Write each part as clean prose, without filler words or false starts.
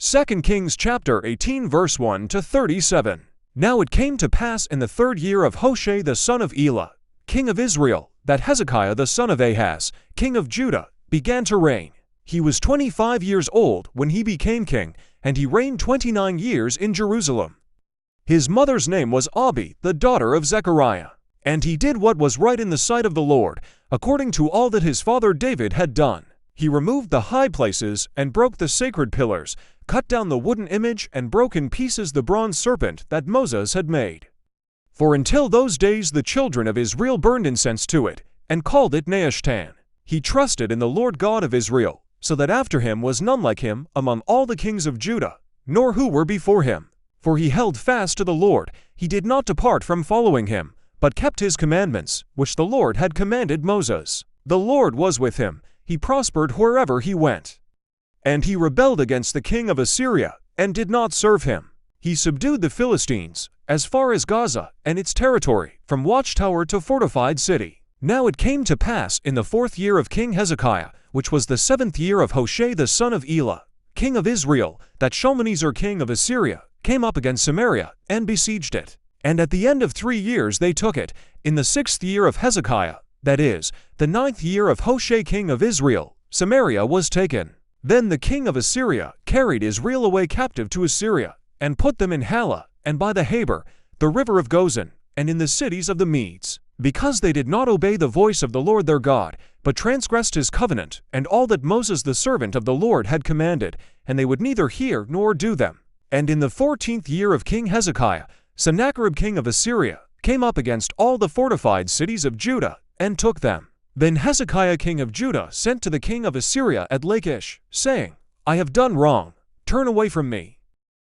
2 Kings chapter 18 verse 1 to 37. Now it came to pass in the 3rd year of Hoshea the son of Elah, king of Israel, that Hezekiah the son of Ahaz, king of Judah, began to reign. He was 25 years old when he became king, and he reigned 29 years in Jerusalem. His mother's name was Abi, the daughter of Zechariah. And he did what was right in the sight of the Lord, according to all that his father David had done. He removed the high places and broke the sacred pillars, cut down the wooden image and broke in pieces the bronze serpent that Moses had made. For until those days the children of Israel burned incense to it, and called it Nehushtan. He trusted in the Lord God of Israel, so that after him was none like him among all the kings of Judah, nor who were before him. For he held fast to the Lord, he did not depart from following him, but kept his commandments, which the Lord had commanded Moses. The Lord was with him, he prospered wherever he went. And he rebelled against the king of Assyria, and did not serve him. He subdued the Philistines, as far as Gaza and its territory, from watchtower to fortified city. Now it came to pass in the 4th year of King Hezekiah, which was the 7th year of Hoshea the son of Elah, king of Israel, that Shalmaneser king of Assyria came up against Samaria, and besieged it. And at the end of 3 years they took it, in the 6th year of Hezekiah, that is, the 9th year of Hoshea king of Israel, Samaria was taken. Then the king of Assyria carried Israel away captive to Assyria, and put them in Halah, and by the Habor, the river of Gozan, and in the cities of the Medes, because they did not obey the voice of the Lord their God, but transgressed his covenant, and all that Moses the servant of the Lord had commanded, and they would neither hear nor do them. And in the 14th year of King Hezekiah, Sennacherib king of Assyria came up against all the fortified cities of Judah, and took them. Then Hezekiah king of Judah sent to the king of Assyria at Lachish, saying, I have done wrong, turn away from me.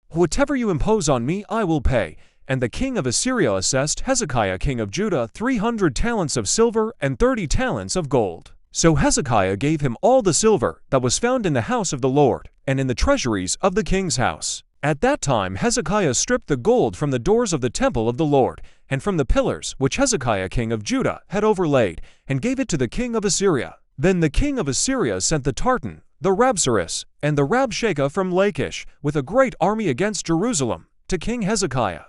Whatever you impose on me I will pay. And the king of Assyria assessed Hezekiah king of Judah 300 talents of silver and 30 talents of gold. So Hezekiah gave him all the silver that was found in the house of the Lord, and in the treasuries of the king's house. At that time Hezekiah stripped the gold from the doors of the temple of the Lord, and from the pillars which Hezekiah king of Judah had overlaid, and gave it to the king of Assyria. Then the king of Assyria sent the Tartan, the Rabsaris, and the Rabshakeh from Lachish, with a great army against Jerusalem, to King Hezekiah.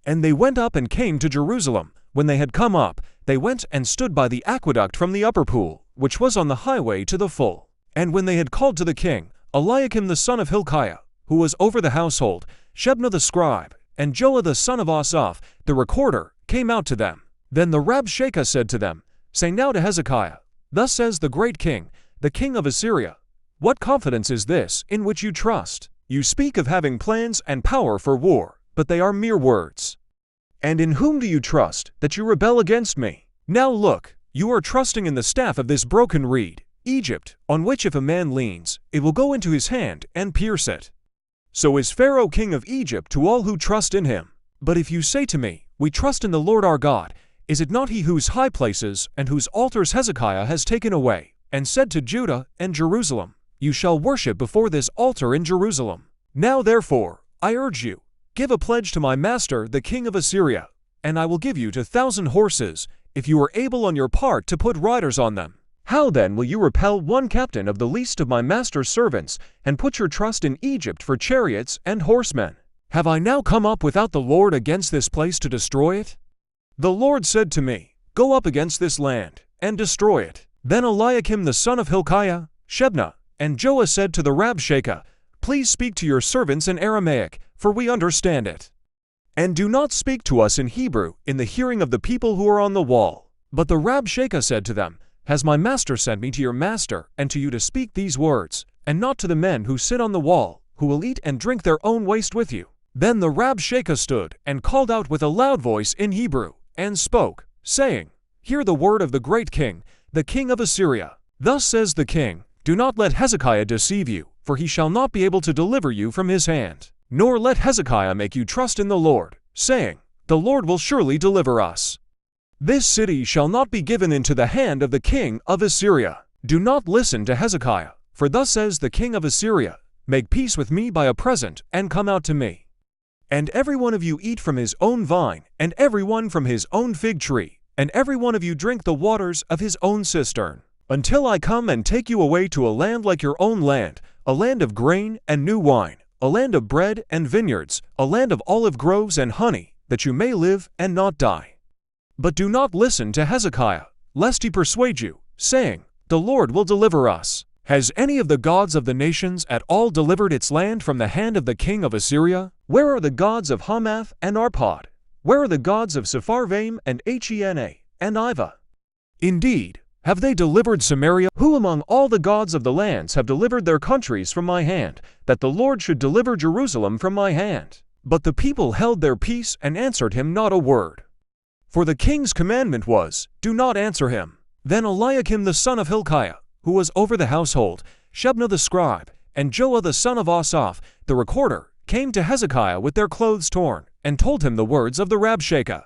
And they went up and came to Jerusalem. When they had come up, they went and stood by the aqueduct from the upper pool, which was on the highway to the full. And when they had called to the king, Eliakim the son of Hilkiah, who was over the household, Shebna the scribe, and Joah the son of Asaph, the recorder, came out to them. Then the Rabshakeh said to them, Say now to Hezekiah, Thus says the great king, the king of Assyria, What confidence is this in which you trust? You speak of having plans and power for war, but they are mere words. And in whom do you trust, that you rebel against me? Now look, you are trusting in the staff of this broken reed, Egypt, on which if a man leans, it will go into his hand and pierce it. So is Pharaoh king of Egypt to all who trust in him. But if you say to me, We trust in the Lord our God, is it not he whose high places and whose altars Hezekiah has taken away, and said to Judah and Jerusalem, You shall worship before this altar in Jerusalem? Now therefore, I urge you, give a pledge to my master the king of Assyria, and I will give you 2,000 horses, if you are able on your part to put riders on them. How then will you repel one captain of the least of my master's servants, and put your trust in Egypt for chariots and horsemen? Have I now come up without the Lord against this place to destroy it? The Lord said to me, Go up against this land, and destroy it. Then Eliakim the son of Hilkiah, Shebna, and Joah said to the Rabshakeh, Please speak to your servants in Aramaic, for we understand it. And do not speak to us in Hebrew in the hearing of the people who are on the wall. But the Rabshakeh said to them, Has my master sent me to your master and to you to speak these words, and not to the men who sit on the wall, who will eat and drink their own waste with you? Then the Rabshakeh stood and called out with a loud voice in Hebrew, and spoke, saying, Hear the word of the great king, the king of Assyria. Thus says the king, Do not let Hezekiah deceive you, for he shall not be able to deliver you from his hand. Nor let Hezekiah make you trust in the Lord, saying, The Lord will surely deliver us. This city shall not be given into the hand of the king of Assyria. Do not listen to Hezekiah, for thus says the king of Assyria, Make peace with me by a present, and come out to me. And every one of you eat from his own vine, and every one from his own fig tree, and every one of you drink the waters of his own cistern, until I come and take you away to a land like your own land, a land of grain and new wine, a land of bread and vineyards, a land of olive groves and honey, that you may live and not die. But do not listen to Hezekiah, lest he persuade you, saying, The Lord will deliver us. Has any of the gods of the nations at all delivered its land from the hand of the king of Assyria? Where are the gods of Hamath and Arpad? Where are the gods of Sepharvaim and Hena and Iva? Indeed, have they delivered Samaria? Who among all the gods of the lands have delivered their countries from my hand, that the Lord should deliver Jerusalem from my hand? But the people held their peace and answered him not a word. For the king's commandment was, Do not answer him. Then Eliakim the son of Hilkiah, who was over the household, Shebna the scribe, and Joah the son of Asaph, the recorder, came to Hezekiah with their clothes torn, and told him the words of the Rabshakeh.